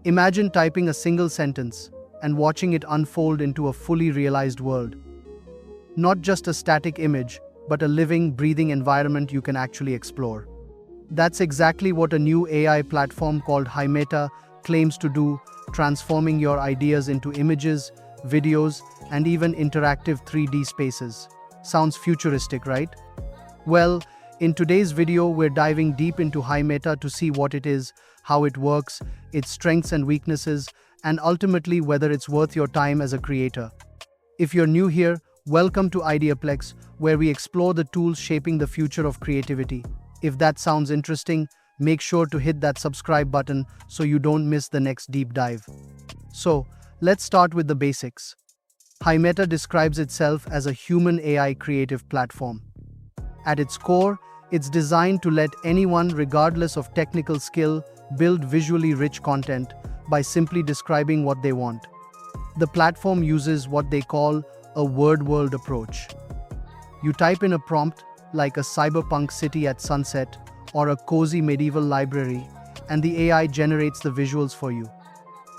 Imagine typing a single sentence and watching it unfold into a fully realized world. Not just a static image, but a living, breathing environment you can actually explore. That's exactly what a new AI platform called Haimeta claims to do, transforming your ideas into images, videos, and even interactive 3D spaces. Sounds futuristic, right? Well, in today's video, we're diving deep into Haimeta to see what it is, how it works, its strengths and weaknesses, and ultimately whether it's worth your time as a creator. If you're new here, welcome to IdeaPlex, where we explore the tools shaping the future of creativity. If that sounds interesting, make sure to hit that subscribe button so you don't miss the next deep dive. So, let's start with the basics. Haimeta describes itself as a human AI creative platform. At its core, it's designed to let anyone, regardless of technical skill, build visually rich content by simply describing what they want. The platform uses what they call a word world approach. You type in a prompt like a cyberpunk city at sunset or a cozy medieval library, and the AI generates the visuals for you.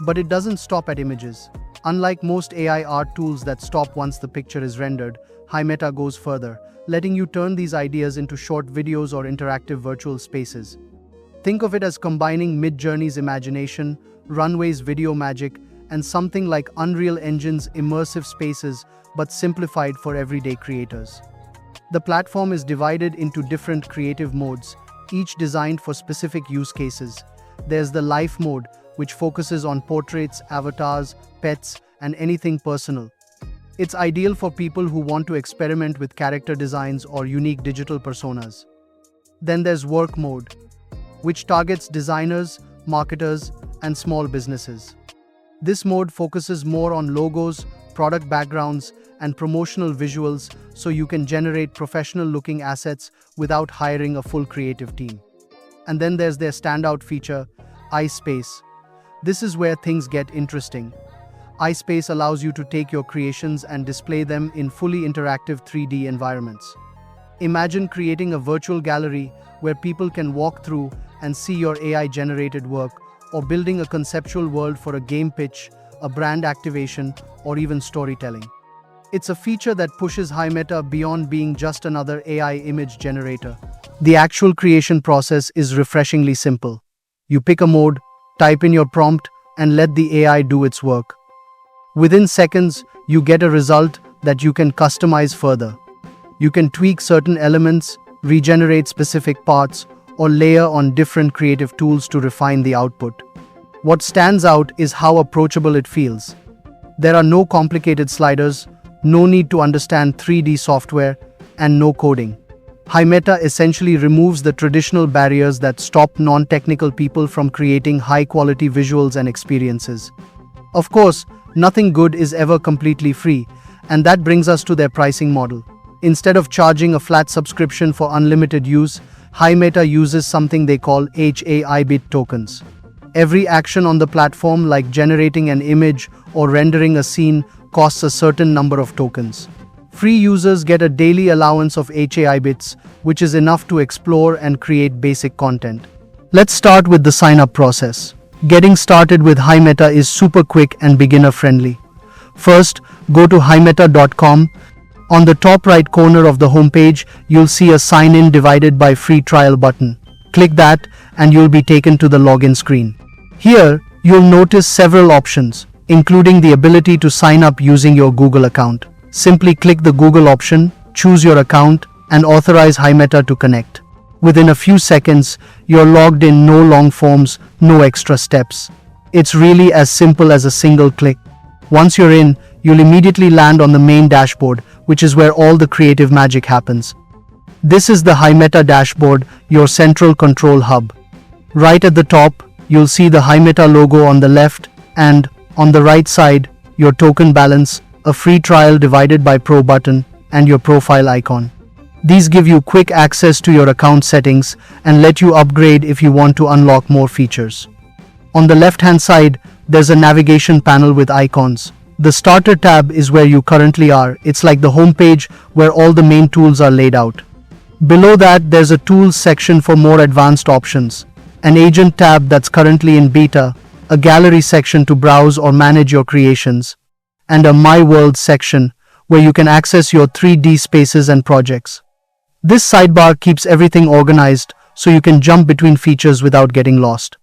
But it doesn't stop at images. Unlike most AI art tools that stop once the picture is rendered, Haimeta goes further, letting you turn these ideas into short videos or interactive virtual spaces. Think of it as combining Midjourney's imagination, Runway's video magic, and something like Unreal Engine's immersive spaces, but simplified for everyday creators. The platform is divided into different creative modes, each designed for specific use cases. There's the Life mode, which focuses on portraits, avatars, pets, and anything personal. It's ideal for people who want to experiment with character designs or unique digital personas. Then there's Work mode, which targets designers, marketers, and small businesses. This mode focuses more on logos, product backgrounds, and promotional visuals, so you can generate professional-looking assets without hiring a full creative team. And then there's their standout feature, iSpace. This is where things get interesting. iSpace allows you to take your creations and display them in fully interactive 3D environments. Imagine creating a virtual gallery where people can walk through and see your AI-generated work, or building a conceptual world for a game pitch, a brand activation, or even storytelling. It's a feature that pushes Haimeta beyond being just another AI image generator. The actual creation process is refreshingly simple. You pick a mode, type in your prompt, and let the AI do its work. Within seconds, you get a result that you can customize further. You can tweak certain elements, regenerate specific parts, or layer on different creative tools to refine the output. What stands out is how approachable it feels. There are no complicated sliders, no need to understand 3D software, and no coding. Haimeta essentially removes the traditional barriers that stop non-technical people from creating high-quality visuals and experiences. Of course, nothing good is ever completely free, and that brings us to their pricing model. Instead of charging a flat subscription for unlimited use, Haimeta uses something they call HAIBit tokens. Every action on the platform, like generating an image or rendering a scene, costs a certain number of tokens. Free users get a daily allowance of HAIBits, which is enough to explore and create basic content. Let's start with the sign-up process. Getting started with Haimeta is super quick and beginner-friendly. First, go to haimeta.com. On the top right corner of the homepage, you'll see a sign-in divided by free trial button. Click that and you'll be taken to the login screen. Here, you'll notice several options, including the ability to sign up using your Google account. Simply click the Google option, choose your account, and authorize Haimeta to connect. Within a few seconds, you're logged in, no long forms, no extra steps. It's really as simple as a single click. Once you're in, you'll immediately land on the main dashboard, which is where all the creative magic happens. This is the Haimeta dashboard, your central control hub. Right at the top, you'll see the Haimeta logo on the left, and on the right side, your token balance, a free trial divided by Pro button, and your profile icon. These give you quick access to your account settings and let you upgrade if you want to unlock more features. On the left-hand side, there's a navigation panel with icons. The Starter tab is where you currently are. It's like the home page where all the main tools are laid out. Below that, there's a Tools section for more advanced options, an Agent tab that's currently in beta, a gallery section to browse or manage your creations, and a My World section where you can access your 3D spaces and projects. This sidebar keeps everything organized so you can jump between features without getting lost.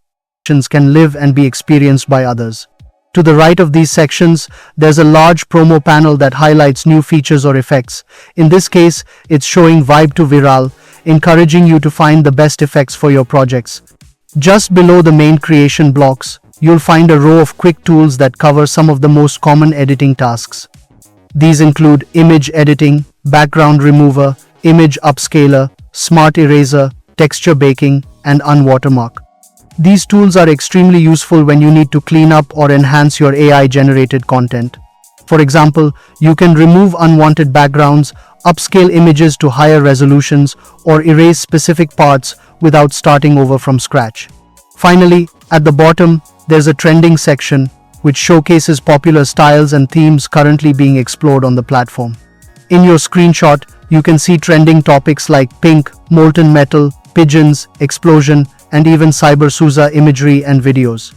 Sections can live and be experienced by others. To the right of these sections, there's a large promo panel that highlights new features or effects. In this case, it's showing Vibe to Viral, encouraging you to find the best effects for your projects. Just below the main creation blocks, you'll find a row of quick tools that cover some of the most common editing tasks. These include image editing, background remover, image upscaler, smart eraser, texture baking, and unwatermark. These tools are extremely useful when you need to clean up or enhance your AI-generated content. For example, you can remove unwanted backgrounds, upscale images to higher resolutions, or erase specific parts without starting over from scratch. Finally, at the bottom, there's a trending section which showcases popular styles and themes currently being explored on the platform. In your screenshot, you can see trending topics like pink, molten metal, pigeons, explosion, and even cyber Sousa imagery and videos.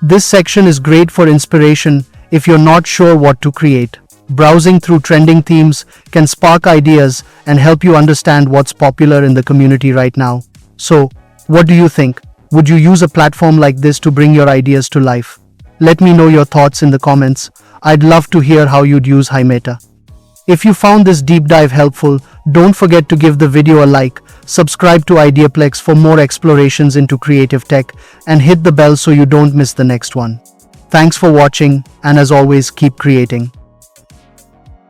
This section is great for inspiration if you're not sure what to create. Browsing through trending themes can spark ideas and help you understand what's popular in the community right now. So, what do you think? Would you use a platform like this to bring your ideas to life? Let me know your thoughts in the comments. I'd love to hear how you'd use Haimeta. If you found this deep dive helpful, don't forget to give the video a like, subscribe to IdeaPlex for more explorations into creative tech, and hit the bell so you don't miss the next one. Thanks for watching, and as always, keep creating.